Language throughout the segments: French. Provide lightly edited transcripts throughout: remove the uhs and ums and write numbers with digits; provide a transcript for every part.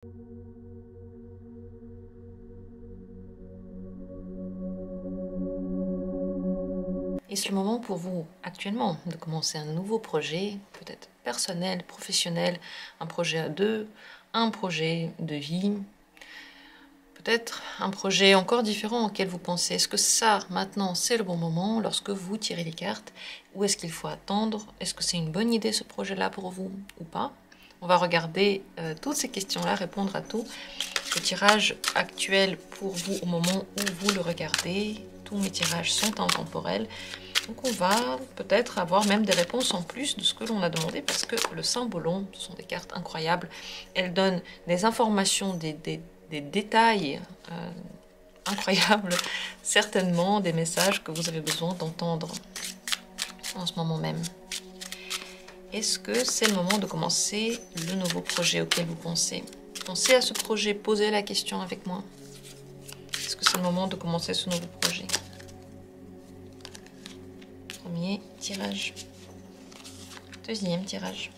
Et c'est le moment pour vous, actuellement, de commencer un nouveau projet, peut-être personnel, professionnel, un projet à deux, un projet de vie, peut-être un projet encore différent auquel vous pensez. Est-ce que ça, maintenant, c'est le bon moment lorsque vous tirez les cartes? Ou est-ce qu'il faut attendre? Est-ce que c'est une bonne idée ce projet-là pour vous ou pas? On va regarder toutes ces questions-là, répondre à tout. Le tirage actuel pour vous au moment où vous le regardez, tous mes tirages sont intemporels. Donc on va peut-être avoir même des réponses en plus de ce que l'on a demandé parce que le Cymbolon, ce sont des cartes incroyables. Elles donnent des informations, des détails incroyables, certainement des messages que vous avez besoin d'entendre en ce moment même. Est-ce que c'est le moment de commencer le nouveau projet auquel vous pensez? Pensez à ce projet, posez la question avec moi. Est-ce que c'est le moment de commencer ce nouveau projet? Premier tirage, deuxième tirage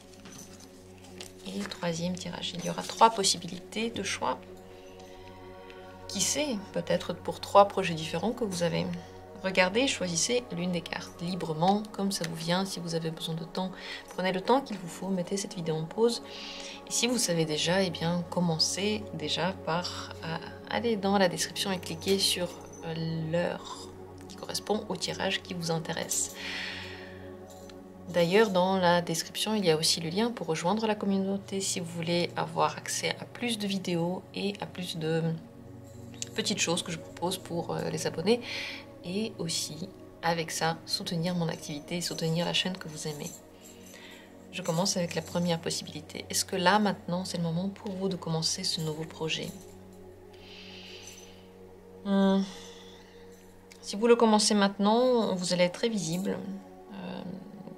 et troisième tirage. Il y aura 3 possibilités de choix. Qui sait, peut-être pour 3 projets différents que vous avez. Regardez, choisissez l'une des cartes librement, comme ça vous vient. Si vous avez besoin de temps, prenez le temps qu'il vous faut, mettez cette vidéo en pause. Et si vous savez déjà, eh bien, commencez déjà par aller dans la description et cliquer sur l'heure qui correspond au tirage qui vous intéresse. D'ailleurs, dans la description, il y a aussi le lien pour rejoindre la communauté si vous voulez avoir accès à plus de vidéos et à plus de petites choses que je propose pour les abonnés. Et aussi, avec ça, soutenir mon activité, soutenir la chaîne que vous aimez. Je commence avec la première possibilité. Est-ce que là, maintenant, c'est le moment pour vous de commencer ce nouveau projet? Si vous le commencez maintenant, vous allez être très visible.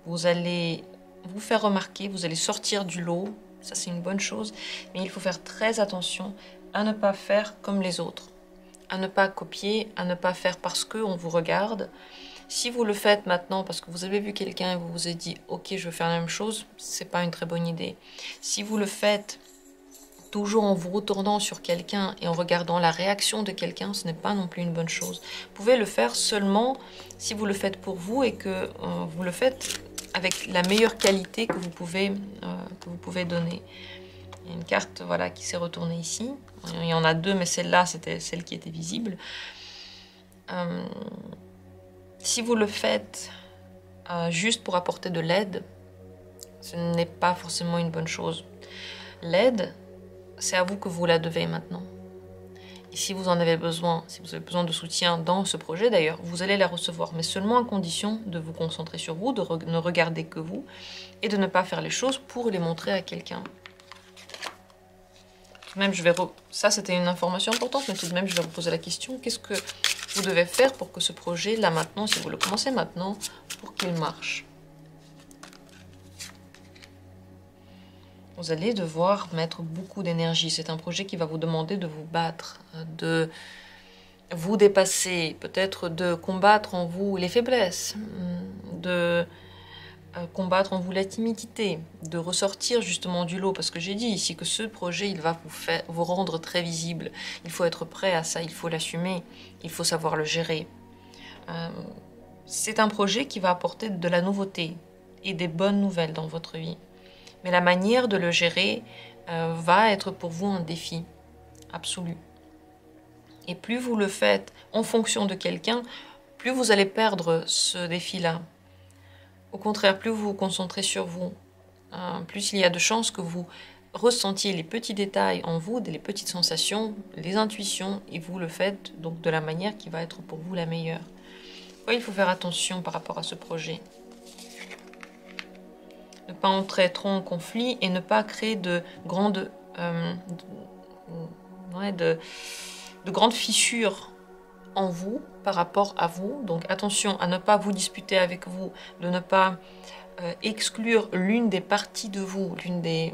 Vous allez vous faire remarquer, vous allez sortir du lot. Ça, c'est une bonne chose. Mais il faut faire très attention à ne pas faire comme les autres. À ne pas copier, à ne pas faire parce qu'on vous regarde. Si vous le faites maintenant parce que vous avez vu quelqu'un et vous vous êtes dit « Ok, je veux faire la même chose », c'est pas une très bonne idée. Si vous le faites toujours en vous retournant sur quelqu'un et en regardant la réaction de quelqu'un, ce n'est pas non plus une bonne chose. Vous pouvez le faire seulement si vous le faites pour vous et que vous le faites avec la meilleure qualité que vous pouvez donner. Il y a une carte voilà, qui s'est retournée ici. Il y en a 2, mais celle-là, c'était celle qui était visible. Si vous le faites juste pour apporter de l'aide, ce n'est pas forcément une bonne chose. L'aide, c'est à vous que vous la devez maintenant. Et si vous en avez besoin, si vous avez besoin de soutien dans ce projet d'ailleurs, vous allez la recevoir, mais seulement à condition de vous concentrer sur vous, de ne regarder que vous, et de ne pas faire les choses pour les montrer à quelqu'un. Même ça c'était une information importante, mais tout de même je vais vous poser la question, qu'est-ce que vous devez faire pour que ce projet, là maintenant, si vous le commencez maintenant, pour qu'il marche? Vous allez devoir mettre beaucoup d'énergie. C'est un projet qui va vous demander de vous battre, de vous dépasser, peut-être de combattre en vous les faiblesses, de combattre en vous la timidité, de ressortir justement du lot, parce que j'ai dit ici que ce projet, il va vous rendre très visible. Il faut être prêt à ça, il faut l'assumer, il faut savoir le gérer. C'est un projet qui va apporter de la nouveauté et des bonnes nouvelles dans votre vie. Mais la manière de le gérer va être pour vous un défi absolu. Et plus vous le faites en fonction de quelqu'un, plus vous allez perdre ce défi-là. Au contraire, plus vous vous concentrez sur vous, plus il y a de chances que vous ressentiez les petits détails en vous, les petites sensations, les intuitions, et vous le faites donc de la manière qui va être pour vous la meilleure. Oui, il faut faire attention par rapport à ce projet. Ne pas entrer trop en conflit et ne pas créer de grandes fissures en vous par rapport à vous. Donc attention à ne pas vous disputer avec vous, de ne pas exclure l'une des parties de vous, une des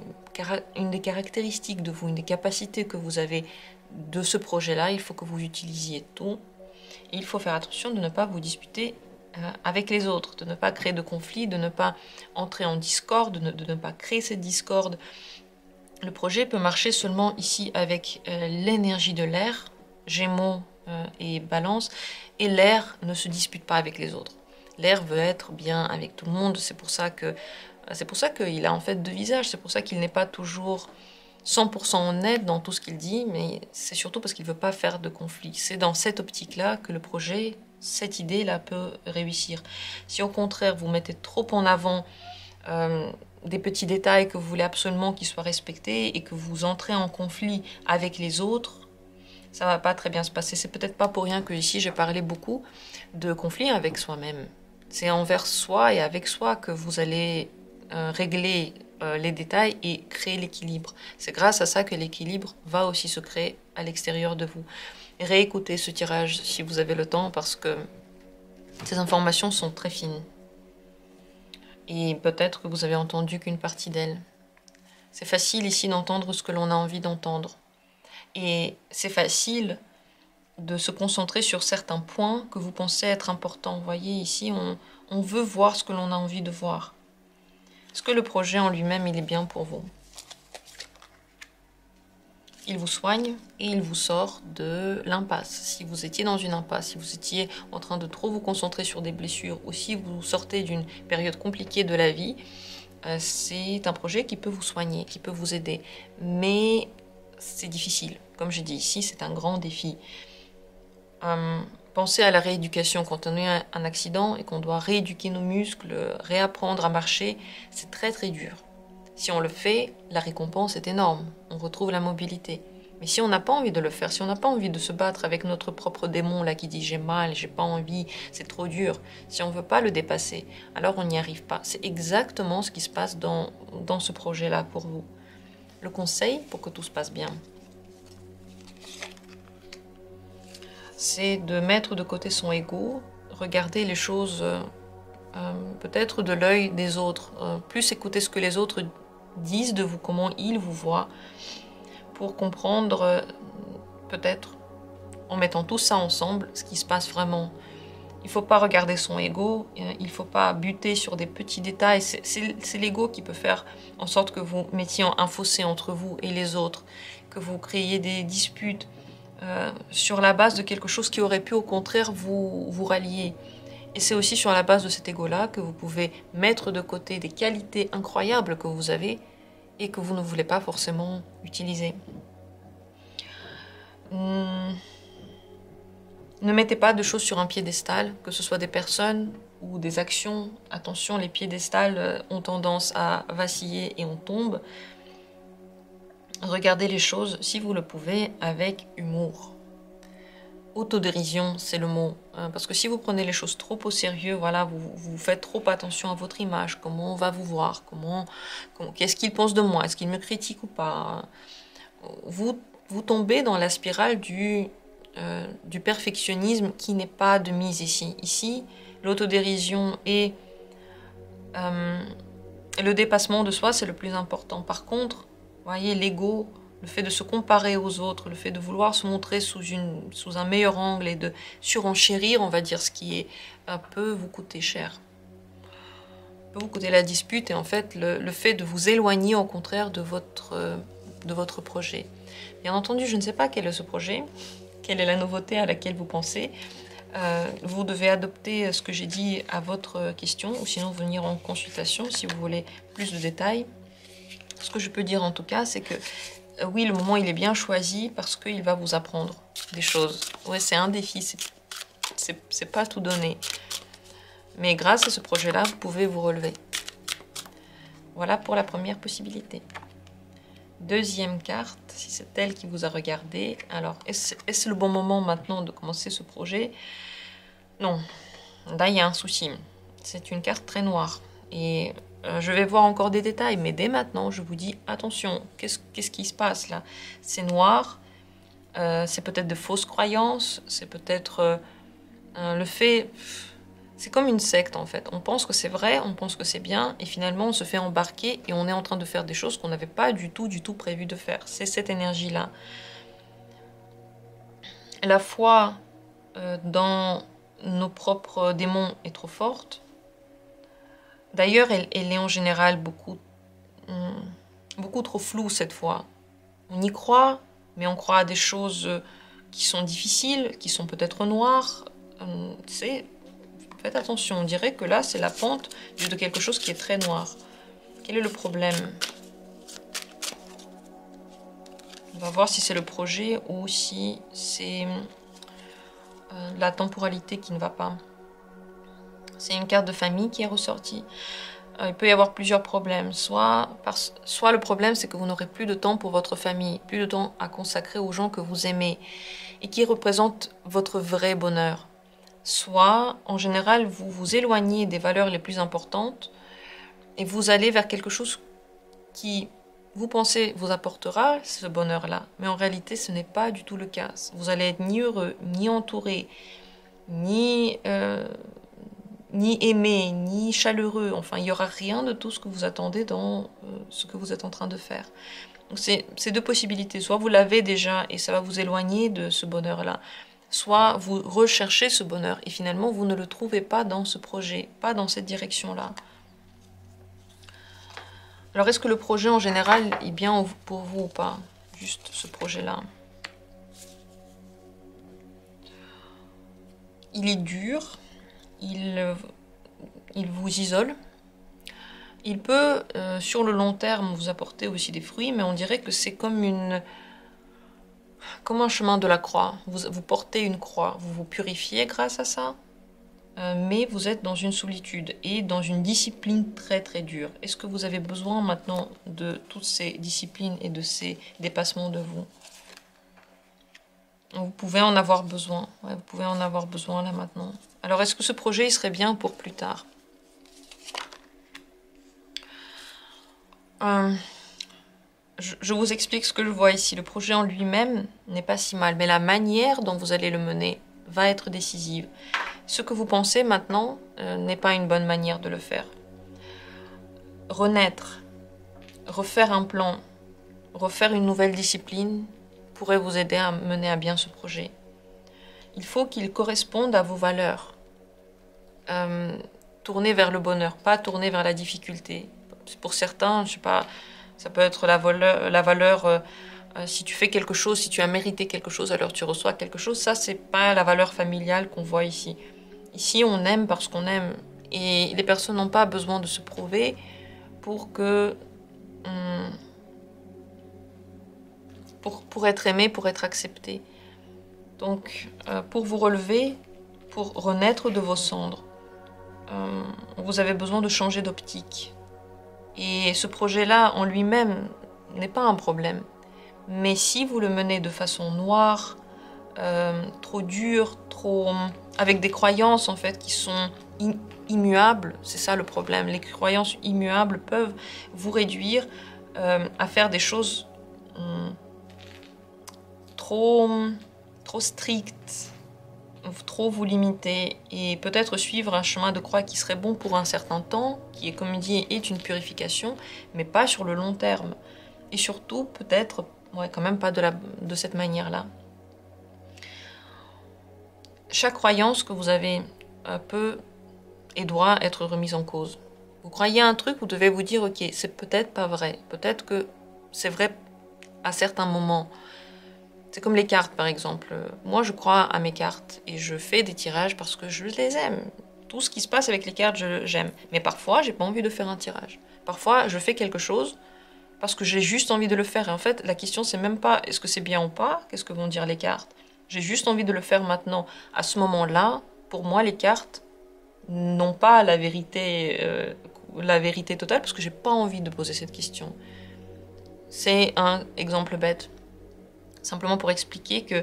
caractéristiques de vous, une des capacités que vous avez de ce projet-là. Il faut que vous utilisiez tout. Et il faut faire attention de ne pas vous disputer avec les autres, de ne pas créer de conflits, de ne pas entrer en discorde, de ne pas créer cette discorde Le projet peut marcher seulement ici avec l'énergie de l'air, Gémeaux et Balance, et l'air ne se dispute pas avec les autres. L'air veut être bien avec tout le monde, c'est pour ça qu'il a en fait deux visages, c'est pour ça qu'il n'est pas toujours 100% honnête dans tout ce qu'il dit, mais c'est surtout parce qu'il ne veut pas faire de conflit. C'est dans cette optique-là que le projet, cette idée-là peut réussir. Si au contraire vous mettez trop en avant des petits détails que vous voulez absolument qu'ils soient respectés et que vous entrez en conflit avec les autres, ça va pas très bien se passer. C'est peut-être pas pour rien que ici j'ai parlé beaucoup de conflits avec soi-même. C'est envers soi et avec soi que vous allez régler les détails et créer l'équilibre. C'est grâce à ça que l'équilibre va aussi se créer à l'extérieur de vous. Et réécoutez ce tirage si vous avez le temps parce que ces informations sont très fines. Et peut-être que vous avez entendu qu'une partie d'elle. C'est facile ici d'entendre ce que l'on a envie d'entendre. Et c'est facile de se concentrer sur certains points que vous pensez être importants. Vous voyez, ici, on veut voir ce que l'on a envie de voir. Est-ce que le projet en lui-même, il est bien pour vous? Il vous soigne et il vous sort de l'impasse. Si vous étiez dans une impasse, si vous étiez en train de trop vous concentrer sur des blessures, ou si vous sortez d'une période compliquée de la vie, c'est un projet qui peut vous soigner, qui peut vous aider. Mais c'est difficile. Comme je dis ici, c'est un grand défi. Pensez à la rééducation. Quand on a un accident et qu'on doit rééduquer nos muscles, réapprendre à marcher, c'est très très dur. Si on le fait, la récompense est énorme. On retrouve la mobilité. Mais si on n'a pas envie de le faire, si on n'a pas envie de se battre avec notre propre démon là qui dit j'ai mal, j'ai pas envie, c'est trop dur, si on veut pas le dépasser, alors on n'y arrive pas. C'est exactement ce qui se passe dans ce projet-là pour vous. Le conseil pour que tout se passe bien, c'est de mettre de côté son ego, regarder les choses peut-être de l'œil des autres, plus écouter ce que les autres disent de vous, comment ils vous voient, pour comprendre peut-être en mettant tout ça ensemble ce qui se passe vraiment. Il ne faut pas regarder son ego, il ne faut pas buter sur des petits détails. C'est l'ego qui peut faire en sorte que vous mettiez un fossé entre vous et les autres, que vous créiez des disputes sur la base de quelque chose qui aurait pu au contraire vous rallier. Et c'est aussi sur la base de cet ego-là que vous pouvez mettre de côté des qualités incroyables que vous avez et que vous ne voulez pas forcément utiliser. Ne mettez pas de choses sur un piédestal, que ce soit des personnes ou des actions. Attention, les piédestals ont tendance à vaciller et on tombe. Regardez les choses, si vous le pouvez, avec humour. Autodérision, c'est le mot. Parce que si vous prenez les choses trop au sérieux, voilà, vous faites trop attention à votre image, comment on va vous voir, qu'est-ce qu'il pense de moi, est-ce qu'il me critique ou pas. Vous tombez dans la spirale du perfectionnisme qui n'est pas de mise ici. Ici, l'autodérision et le dépassement de soi, c'est le plus important. Par contre, vous voyez, l'ego, le fait de se comparer aux autres, le fait de vouloir se montrer sous un meilleur angle et de surenchérir, on va dire, ce qui est peut vous coûter cher. Peut vous coûter la dispute et en fait le fait de vous éloigner au contraire de votre projet. Bien entendu, je ne sais pas quel est ce projet, quelle est la nouveauté à laquelle vous pensez. Vous devez adopter ce que j'ai dit à votre question ou sinon venir en consultation si vous voulez plus de détails. Ce que je peux dire en tout cas, c'est que oui, le moment il est bien choisi parce qu'il va vous apprendre des choses. Ouais, c'est un défi, c'est pas tout donné. Mais grâce à ce projet-là, vous pouvez vous relever. Voilà pour la première possibilité. Deuxième carte, si c'est elle qui vous a regardé. Alors, est-ce le bon moment maintenant de commencer ce projet? Non, là il y a un souci. C'est une carte très noire. Et je vais voir encore des détails, mais dès maintenant, je vous dis, attention, qu'est-ce qui se passe là? C'est noir, c'est peut-être de fausses croyances, c'est peut-être le fait... C'est comme une secte en fait. On pense que c'est vrai, on pense que c'est bien, et finalement on se fait embarquer et on est en train de faire des choses qu'on n'avait pas du tout prévu de faire. C'est cette énergie-là. La foi dans nos propres démons est trop forte. D'ailleurs, elle est en général beaucoup... beaucoup trop flou cette fois. On y croit, mais on croit à des choses qui sont difficiles, qui sont peut-être noires. Faites attention, on dirait que là, c'est la pente de quelque chose qui est très noir. Quel est le problème? On va voir si c'est le projet ou si c'est la temporalité qui ne va pas. C'est une carte de famille qui est ressortie. Il peut y avoir plusieurs problèmes. Soit le problème, c'est que vous n'aurez plus de temps pour votre famille, plus de temps à consacrer aux gens que vous aimez et qui représentent votre vrai bonheur. Soit, en général, vous vous éloignez des valeurs les plus importantes et vous allez vers quelque chose qui, vous pensez, vous apportera ce bonheur-là. Mais en réalité, ce n'est pas du tout le cas. Vous allez être ni heureux, ni entouré, ni aimé, ni chaleureux. Enfin, il n'y aura rien de tout ce que vous attendez dans ce que vous êtes en train de faire. Donc, c'est deux possibilités. Soit vous l'avez déjà et ça va vous éloigner de ce bonheur-là. Soit vous recherchez ce bonheur et finalement vous ne le trouvez pas dans ce projet, pas dans cette direction-là. Alors est-ce que le projet en général est bien pour vous ou pas? Juste ce projet-là. Il est dur, il vous isole. Il peut, sur le long terme, vous apporter aussi des fruits, mais on dirait que c'est comme un chemin de la croix. Vous portez une croix, vous vous purifiez grâce à ça, mais vous êtes dans une solitude et dans une discipline très très dure. Est-ce que vous avez besoin maintenant de toutes ces disciplines et de ces dépassements de vous? Vous pouvez en avoir besoin. Ouais, vous pouvez en avoir besoin là maintenant. Alors est-ce que ce projet il serait bien pour plus tard? Je vous explique ce que je vois ici. Le projet en lui-même n'est pas si mal, mais la manière dont vous allez le mener va être décisive. Ce que vous pensez maintenant n'est pas une bonne manière de le faire. Renaître, refaire un plan, refaire une nouvelle discipline pourrait vous aider à mener à bien ce projet. Il faut qu'il corresponde à vos valeurs. Tourner vers le bonheur, pas tourner vers la difficulté. Pour certains, je sais pas, ça peut être la valeur si tu fais quelque chose, si tu as mérité quelque chose, alors tu reçois quelque chose. Ça, c'est pas la valeur familiale qu'on voit ici. Ici, on aime parce qu'on aime. Et les personnes n'ont pas besoin de se prouver pour être aimées, pour être acceptées. Donc, pour vous relever, pour renaître de vos cendres, vous avez besoin de changer d'optique. Et ce projet-là, en lui-même, n'est pas un problème. Mais si vous le menez de façon noire, trop dure, avec des croyances en fait qui sont immuables, c'est ça le problème. Les croyances immuables peuvent vous réduire à faire des choses trop strictes, trop vous limiter et peut-être suivre un chemin de croix qui serait bon pour un certain temps, qui est comme dit est une purification, mais pas sur le long terme. Et surtout peut-être, quand même pas de cette manière-là. Chaque croyance que vous avez peut et doit être remise en cause. Vous croyez un truc, vous devez vous dire, ok, c'est peut-être pas vrai. Peut-être que c'est vrai à certains moments. C'est comme les cartes, par exemple. Moi, je crois à mes cartes et je fais des tirages parce que je les aime. Tout ce qui se passe avec les cartes, j'aime. Mais parfois, j'ai pas envie de faire un tirage. Parfois, je fais quelque chose parce que j'ai juste envie de le faire. Et en fait, la question, c'est même pas est-ce que c'est bien ou pas, qu'est-ce que vont dire les cartes. J'ai juste envie de le faire maintenant. À ce moment-là, pour moi, les cartes n'ont pas la vérité totale parce que j'ai pas envie de poser cette question. C'est un exemple bête. Simplement pour expliquer que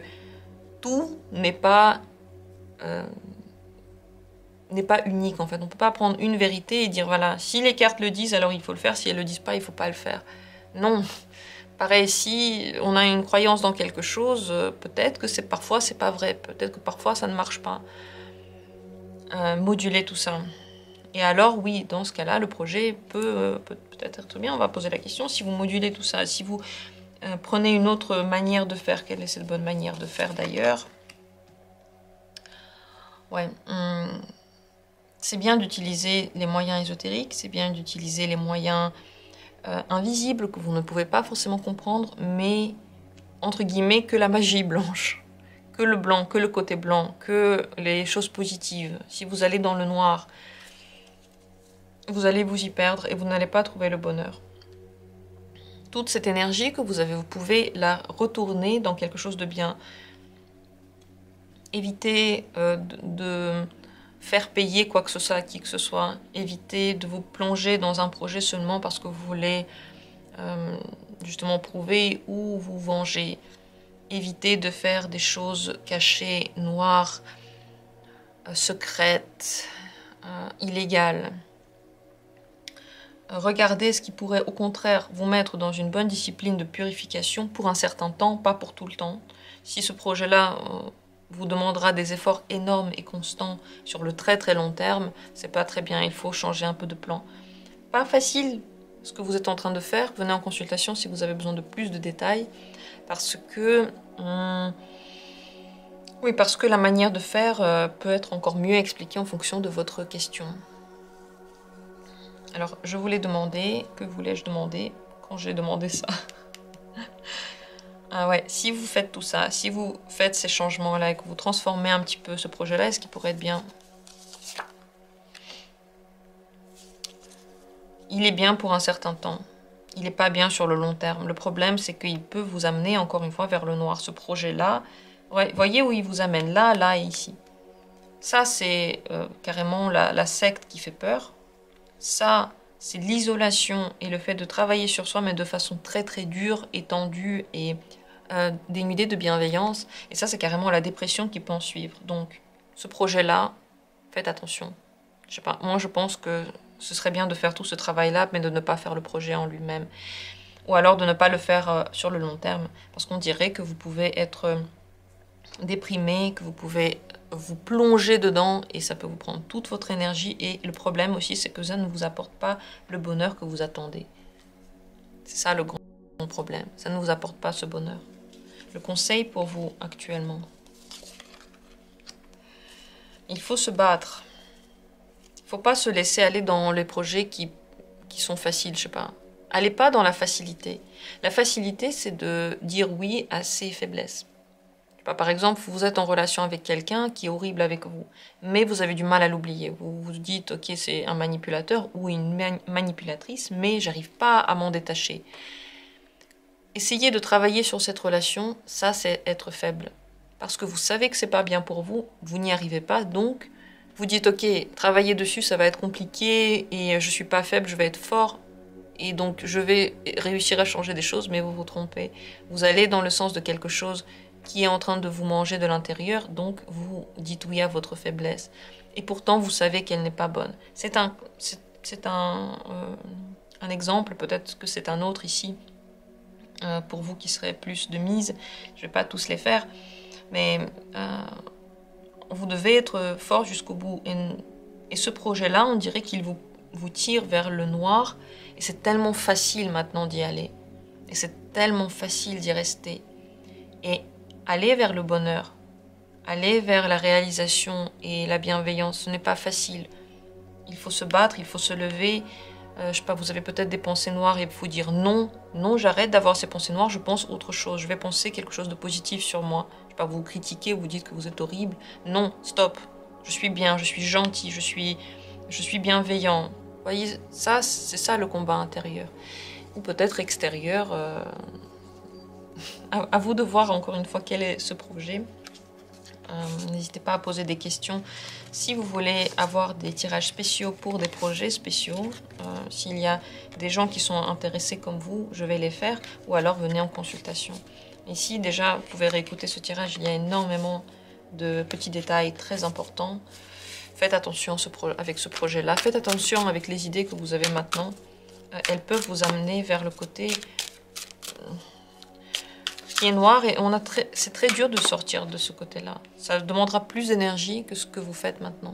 tout n'est pas unique en fait. On ne peut pas prendre une vérité et dire voilà, si les cartes le disent, alors il faut le faire. Si elles ne le disent pas, il ne faut pas le faire. Non. Pareil, si on a une croyance dans quelque chose, peut-être que parfois c'est pas vrai. Peut-être que parfois ça ne marche pas. Moduler tout ça. Et alors oui, dans ce cas-là, le projet peut peut-être être bien. On va poser la question, si vous modulez tout ça, si vous prenez une autre manière de faire, quelle est cette bonne manière de faire d'ailleurs? Ouais, c'est bien d'utiliser les moyens ésotériques, c'est bien d'utiliser les moyens invisible que vous ne pouvez pas forcément comprendre, mais entre guillemets que la magie blanche, que le blanc, que le côté blanc, que les choses positives. Si vous allez dans le noir, vous allez vous y perdre et vous n'allez pas trouver le bonheur. Toute cette énergie que vous avez, vous pouvez la retourner dans quelque chose de bien. Évitez de faire payer quoi que ce soit à qui que ce soit. Évitez de vous plonger dans un projet seulement parce que vous voulez justement prouver ou vous venger. Évitez de faire des choses cachées, noires, secrètes, illégales. Regardez ce qui pourrait au contraire vous mettre dans une bonne discipline de purification pour un certain temps, pas pour tout le temps. Si ce projet-là vous demandera des efforts énormes et constants sur le très très long terme, c'est pas très bien, il faut changer un peu de plan. Pas facile ce que vous êtes en train de faire, venez en consultation si vous avez besoin de plus de détails, parce que oui, parce que la manière de faire peut être encore mieux expliquée en fonction de votre question. Alors, je voulais demander, que voulais-je demander quand j'ai demandé ça? Ah ouais, si vous faites tout ça, si vous faites ces changements-là et que vous transformez un petit peu ce projet-là, est-ce qu'il pourrait être bien? Il est bien pour un certain temps. Il n'est pas bien sur le long terme. Le problème, c'est qu'il peut vous amener, encore une fois, vers le noir. Ce projet-là, voyez où il vous amène, là, là et ici. Ça, c'est carrément la secte qui fait peur. Ça, c'est l'isolation et le fait de travailler sur soi, mais de façon très très dure, étendue et dénudée de bienveillance. Et ça, c'est carrément la dépression qui peut en suivre. Donc, ce projet-là, faites attention. Je sais pas, moi je pense que ce serait bien de faire tout ce travail-là, mais de ne pas faire le projet en lui-même. Ou alors de ne pas le faire sur le long terme. Parce qu'on dirait que vous pouvez être déprimé, que vous pouvez vous plonger dedans et ça peut vous prendre toute votre énergie. Et le problème aussi, c'est que ça ne vous apporte pas le bonheur que vous attendez. C'est ça le grand problème. Ça ne vous apporte pas ce bonheur. Le conseil pour vous actuellement, il faut se battre. Il ne faut pas se laisser aller dans les projets qui sont faciles, je sais pas. Allez pas dans la facilité. La facilité, c'est de dire oui à ses faiblesses. Par exemple, vous êtes en relation avec quelqu'un qui est horrible avec vous, mais vous avez du mal à l'oublier. Vous vous dites, ok, c'est un manipulateur ou une manipulatrice, mais j'arrive pas à m'en détacher. Essayez de travailler sur cette relation, ça c'est être faible. Parce que vous savez que c'est pas bien pour vous, vous n'y arrivez pas, donc vous dites, ok, travailler dessus, ça va être compliqué, et je suis pas faible, je vais être fort, et donc je vais réussir à changer des choses, mais vous vous trompez. Vous allez dans le sens de quelque chose qui est en train de vous manger de l'intérieur, donc vous dites oui à votre faiblesse. Et pourtant, vous savez qu'elle n'est pas bonne. C'est un exemple, peut-être que c'est un autre ici, pour vous qui serait plus de mise. Je ne vais pas tous les faire, mais vous devez être fort jusqu'au bout. Et ce projet-là, on dirait qu'il vous tire vers le noir, et c'est tellement facile maintenant d'y aller. Et c'est tellement facile d'y rester. Et aller vers le bonheur, aller vers la réalisation et la bienveillance, ce n'est pas facile. Il faut se battre, il faut se lever. Je sais pas, vous avez peut-être des pensées noires et il faut dire non, non, j'arrête d'avoir ces pensées noires, je pense autre chose, je vais penser quelque chose de positif sur moi. Je sais pas, vous critiquez, vous dites que vous êtes horrible. Non, stop, je suis bien, je suis gentil, je suis bienveillant. Vous voyez, ça, c'est ça le combat intérieur. Ou peut-être extérieur. À vous de voir encore une fois quel est ce projet. N'hésitez pas à poser des questions. Si vous voulez avoir des tirages spéciaux pour des projets spéciaux, s'il y a des gens qui sont intéressés comme vous, je vais les faire. Ou alors venez en consultation. Ici déjà, vous pouvez réécouter ce tirage. Il y a énormément de petits détails très importants. Faites attention avec ce projet-là. Faites attention avec les idées que vous avez maintenant. Elles peuvent vous amener vers le côté qui est noir et c'est très dur de sortir de ce côté-là. Ça demandera plus d'énergie que ce que vous faites maintenant.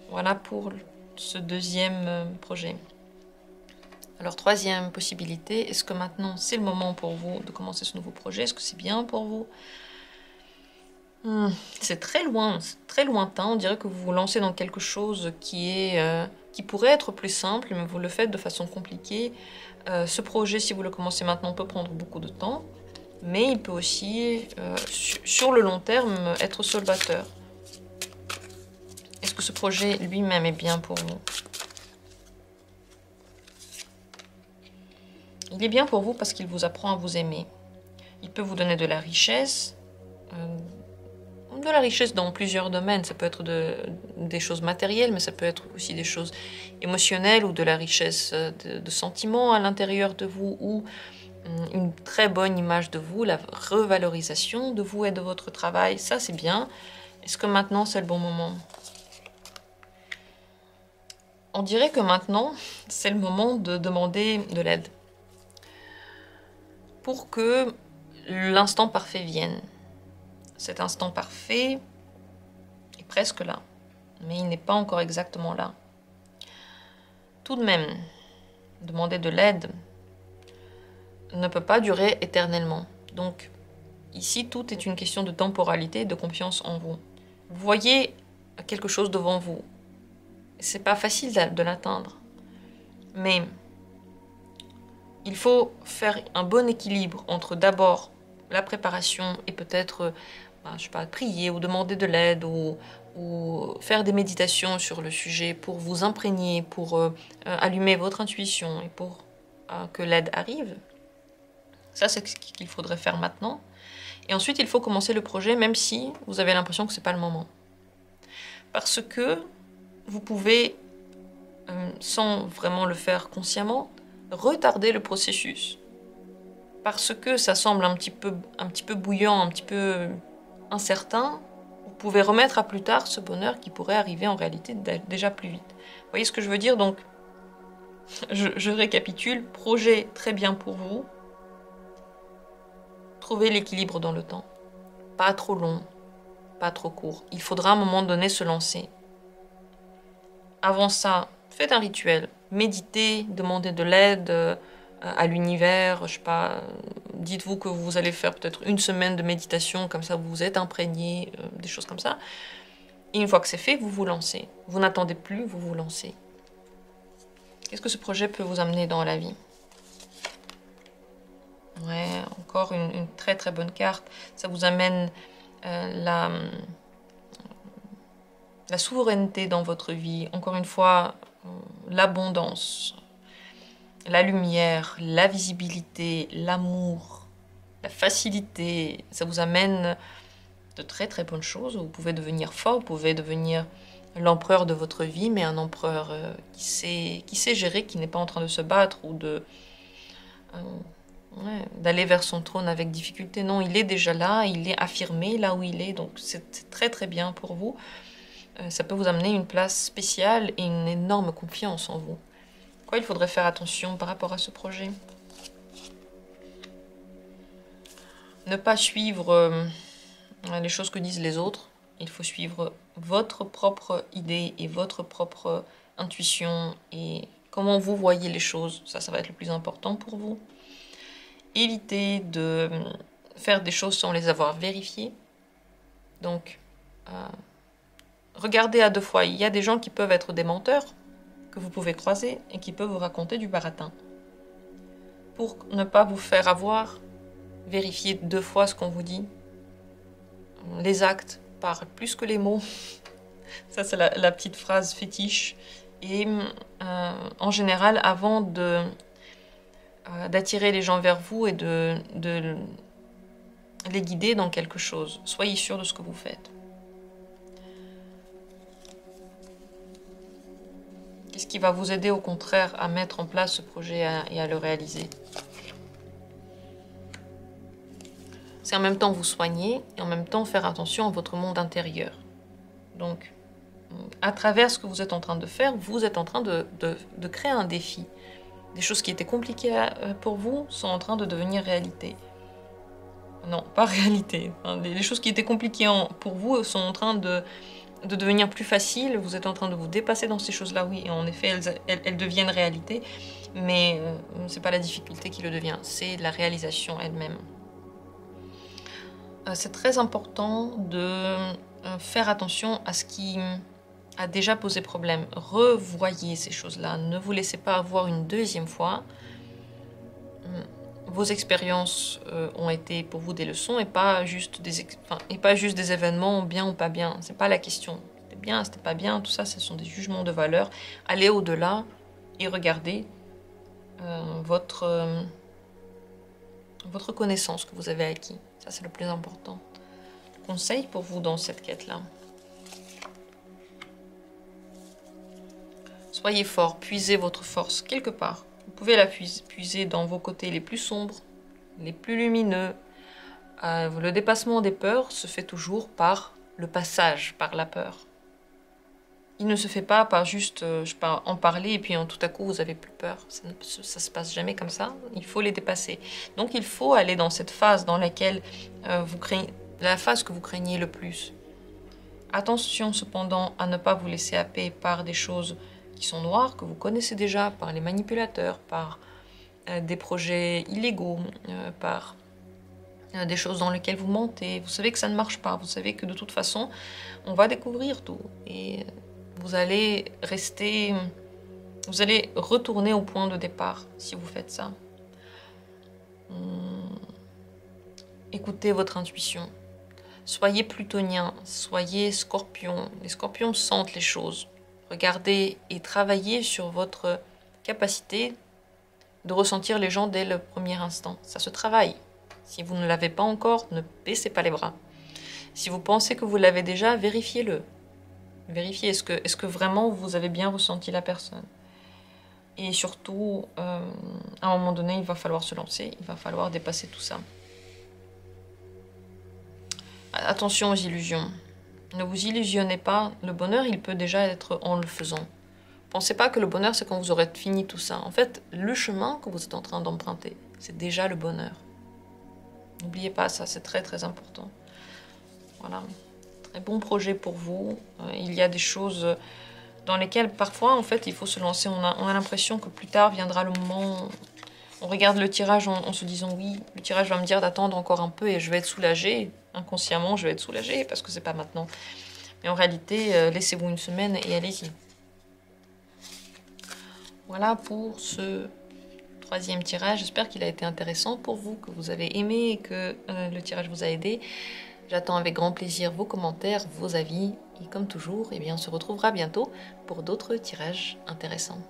Voilà pour ce deuxième projet. Alors, troisième possibilité, est-ce que maintenant c'est le moment pour vous de commencer ce nouveau projet? Est-ce que c'est bien pour vous? C'est très loin, c'est très lointain. On dirait que vous vous lancez dans quelque chose qui est qui pourrait être plus simple, mais vous le faites de façon compliquée. Ce projet, si vous le commencez maintenant, peut prendre beaucoup de temps, mais il peut aussi, sur le long terme, être salvateur. Est-ce que ce projet lui-même est bien pour vous? Il est bien pour vous parce qu'il vous apprend à vous aimer. Il peut vous donner de la richesse dans plusieurs domaines. Ça peut être des choses matérielles, mais ça peut être aussi des choses émotionnelles ou de la richesse de sentiments à l'intérieur de vous, ou une très bonne image de vous, la revalorisation de vous et de votre travail. Ça, c'est bien. Est-ce que maintenant, c'est le bon moment? On dirait que maintenant, c'est le moment de demander de l'aide pour que l'instant parfait vienne. Cet instant parfait est presque là, mais il n'est pas encore exactement là. Tout de même, demander de l'aide ne peut pas durer éternellement. Donc, ici, tout est une question de temporalité et de confiance en vous. Vous voyez quelque chose devant vous. C'est pas facile de l'atteindre, mais il faut faire un bon équilibre entre d'abord la préparation et peut-être, je sais pas, prier ou demander de l'aide ou faire des méditations sur le sujet pour vous imprégner, pour allumer votre intuition et pour que l'aide arrive. Ça, c'est ce qu'il faudrait faire maintenant. Et ensuite, il faut commencer le projet, même si vous avez l'impression que c'est pas le moment. Parce que vous pouvez, sans vraiment le faire consciemment, retarder le processus. Parce que ça semble un petit peu bouillant, un petit peu incertain, vous pouvez remettre à plus tard ce bonheur qui pourrait arriver en réalité déjà plus vite. Vous voyez ce que je veux dire? Donc, je récapitule. Projet très bien pour vous. Trouvez l'équilibre dans le temps. Pas trop long, pas trop court. Il faudra à un moment donné se lancer. Avant ça, faites un rituel. Méditez, demandez de l'aide à l'univers, je sais pas, dites-vous que vous allez faire peut-être une semaine de méditation, comme ça vous vous êtes imprégné, des choses comme ça. Et une fois que c'est fait, vous vous lancez. Vous n'attendez plus, vous vous lancez. Qu'est-ce que ce projet peut vous amener dans la vie? Ouais, encore une très très bonne carte. Ça vous amène la souveraineté dans votre vie. Encore une fois, l'abondance, la lumière, la visibilité, l'amour, la facilité. Ça vous amène de très très bonnes choses. Vous pouvez devenir fort, vous pouvez devenir l'empereur de votre vie, mais un empereur qui sait gérer, qui n'est pas en train de se battre ou d'aller vers son trône avec difficulté. Non, il est déjà là, il est affirmé là où il est, donc c'est très très bien pour vous. Ça peut vous amener une place spéciale et une énorme confiance en vous. Quoi, il faudrait faire attention par rapport à ce projet? Ne pas suivre les choses que disent les autres. Il faut suivre votre propre idée et votre propre intuition et comment vous voyez les choses. Ça va être le plus important pour vous. Évitez de faire des choses sans les avoir vérifiées. Donc, regardez à deux fois. Il y a des gens qui peuvent être des menteurs que vous pouvez croiser et qui peuvent vous raconter du baratin. Pour ne pas vous faire avoir, vérifiez deux fois ce qu'on vous dit. Les actes parlent plus que les mots. Ça, c'est la petite phrase fétiche. Et en général, avant d'attirer les gens vers vous et de les guider dans quelque chose, soyez sûr de ce que vous faites. Qu'est-ce qui va vous aider au contraire à mettre en place ce projet et à le réaliser? C'est en même temps vous soigner et en même temps faire attention à votre monde intérieur. Donc, à travers ce que vous êtes en train de faire, vous êtes en train de créer un défi. Des choses qui étaient compliquées pour vous sont en train de devenir réalité. Non, pas réalité. Les choses qui étaient compliquées pour vous sont en train de devenir plus faciles. Vous êtes en train de vous dépasser dans ces choses-là, oui. Et en effet, elles deviennent réalité. Mais c'est pas la difficulté qui le devient, c'est la réalisation elle-même. C'est très important de faire attention à ce qui a déjà posé problème. Revoyez ces choses-là. Ne vous laissez pas avoir une deuxième fois. Vos expériences ont été pour vous des leçons et pas juste des événements bien ou pas bien. C'est pas la question. C'était bien, c'était pas bien, tout ça, ce sont des jugements de valeur. Allez au-delà et regardez votre connaissance que vous avez acquis. Ça, c'est le plus important. Conseil pour vous dans cette quête-là. Soyez fort, puisez votre force quelque part. Vous pouvez la puiser dans vos côtés les plus sombres, les plus lumineux. Le dépassement des peurs se fait toujours par le passage, par la peur. Il ne se fait pas par juste en parler et puis tout à coup vous avez plus peur. Ça ne se passe jamais comme ça. Il faut les dépasser. Donc il faut aller dans cette phase dans laquelle la phase que vous craignez le plus. Attention cependant à ne pas vous laisser happer par des choses qui sont noires, que vous connaissez déjà, par les manipulateurs, par des projets illégaux, par des choses dans lesquelles vous mentez. Vous savez que ça ne marche pas. Vous savez que de toute façon, on va découvrir tout. Et vous allez retourner au point de départ si vous faites ça. Écoutez votre intuition. Soyez plutonien, soyez scorpion. Les scorpions sentent les choses. Regardez et travaillez sur votre capacité de ressentir les gens dès le premier instant. Ça se travaille. Si vous ne l'avez pas encore, ne baissez pas les bras. Si vous pensez que vous l'avez déjà, vérifiez-le. Vérifiez, est-ce que vraiment vous avez bien ressenti la personne. Et surtout, à un moment donné, il va falloir se lancer, il va falloir dépasser tout ça. Attention aux illusions. Ne vous illusionnez pas, le bonheur, il peut déjà être en le faisant. Pensez pas que le bonheur, c'est quand vous aurez fini tout ça. En fait, le chemin que vous êtes en train d'emprunter, c'est déjà le bonheur. N'oubliez pas ça, c'est très très important. Voilà, très bon projet pour vous. Il y a des choses dans lesquelles parfois, en fait, il faut se lancer. On a l'impression que plus tard viendra le moment... On regarde le tirage en se disant oui, le tirage va me dire d'attendre encore un peu et je vais être soulagée. Inconsciemment, je vais être soulagée parce que c'est pas maintenant. Mais en réalité, laissez-vous une semaine et allez-y. Voilà pour ce troisième tirage. J'espère qu'il a été intéressant pour vous, que vous avez aimé et que le tirage vous a aidé. J'attends avec grand plaisir vos commentaires, vos avis. Et comme toujours, eh bien, on se retrouvera bientôt pour d'autres tirages intéressants.